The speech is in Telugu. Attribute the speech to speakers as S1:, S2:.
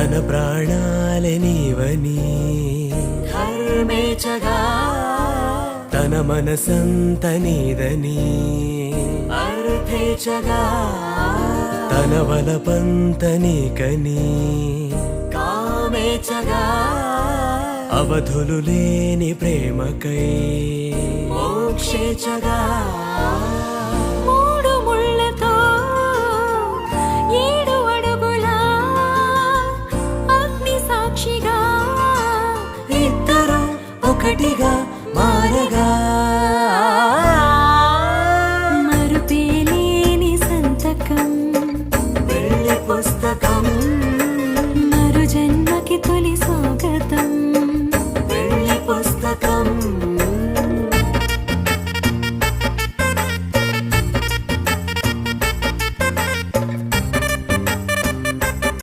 S1: తన ప్రాణాలే నీవని
S2: ధర్మేచగా
S1: తన మనసంత నీదని
S2: అర్థేచగా
S1: తన వలపంత నీకని
S2: కామేచగా
S1: అవధులు లేని ప్రేమకై
S2: మోక్షేచగా
S3: మూడు ముళ్ళతో 7 అడుగుల అగ్ని సాక్షిగా
S2: ఇద్దరు ఒకటిగా మారగా